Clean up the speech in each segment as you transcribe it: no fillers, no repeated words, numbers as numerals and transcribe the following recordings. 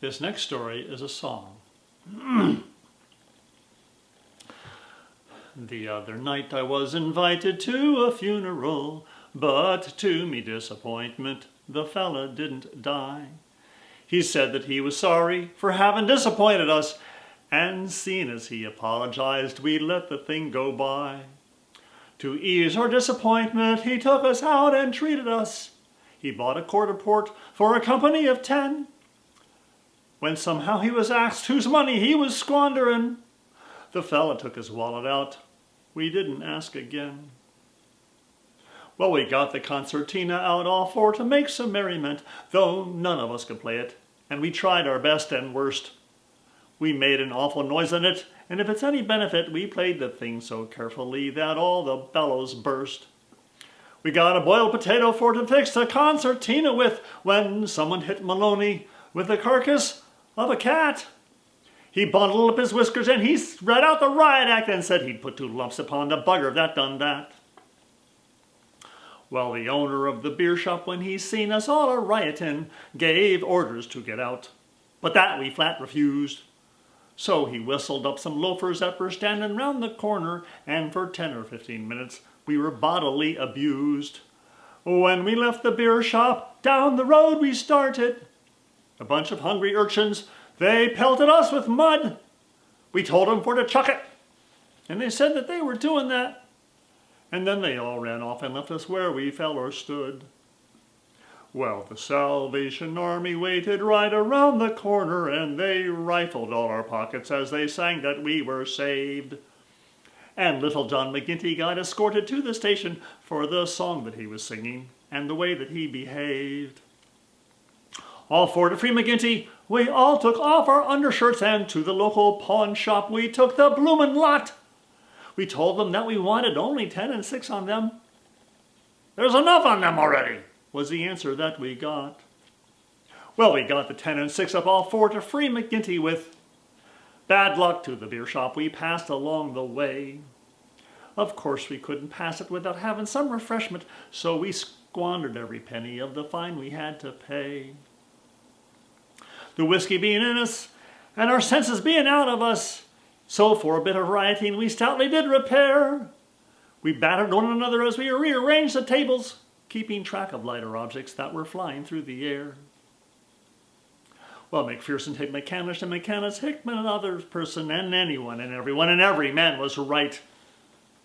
This next story is a song. The other night I was invited to a funeral, but to me disappointment, the fella didn't die. He said that he was sorry for having disappointed us, and seeing as he apologized, we let the thing go by. To ease our disappointment, he took us out and treated us. He bought a quart of port for a company of 10. When somehow he was asked whose money he was squandering, the fella took his wallet out. We didn't ask again. Well, we got the concertina out all for to make some merriment, though none of us could play it, and we tried our best and worst. We made an awful noise in it, and if it's any benefit, we played the thing so carefully that all the bellows burst. We got a boiled potato for to fix the concertina with, when someone hit Maloney with the carcass of a cat. He bundled up his whiskers and he read out the riot act and said he'd put 2 lumps upon the bugger that done that. Well, the owner of the beer shop, when he seen us all a-riotin', gave orders to get out, but that we flat refused. So he whistled up some loafers that were standing round the corner, and for 10 or 15 minutes we were bodily abused. When we left the beer shop, down the road we started. A bunch of hungry urchins, they pelted us with mud. We told them for to chuck it, and they said that they were doing that. And then they all ran off and left us where we fell or stood. Well, the Salvation Army waited right around the corner, and they rifled all our pockets as they sang that we were saved. And little John McGinty got escorted to the station for the song that he was singing and the way that he behaved. All for to free McGinty, we all took off our undershirts, and to the local pawn shop we took the bloomin' lot. We told them that we wanted only 10 and 6 on them. "There's enough on them already," was the answer that we got. Well, we got the 10 and 6 up all for to free McGinty with. Bad luck to the beer shop we passed along the way. Of course we couldn't pass it without having some refreshment, so we squandered every penny of the fine we had to pay. The whiskey being in us, and our senses being out of us, so for a bit of rioting we stoutly did repair. We battered one another as we rearranged the tables, keeping track of lighter objects that were flying through the air. Well, McPherson hit McCanish, and McCanish hit another person, and anyone and everyone and every man was right.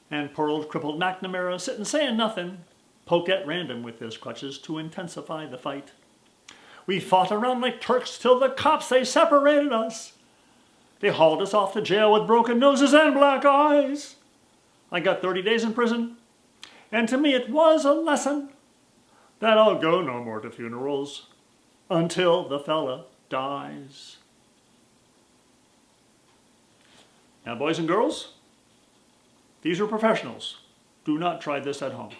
And poor old crippled McNamara, sitting saying nothing, poked at random with his crutches to intensify the fight. We fought around like Turks till the cops, they separated us. They hauled us off to jail with broken noses and black eyes. I got 30 days in prison, and to me it was a lesson that I'll go no more to funerals until the fella dies. Now, boys and girls, these are professionals. Do not try this at home.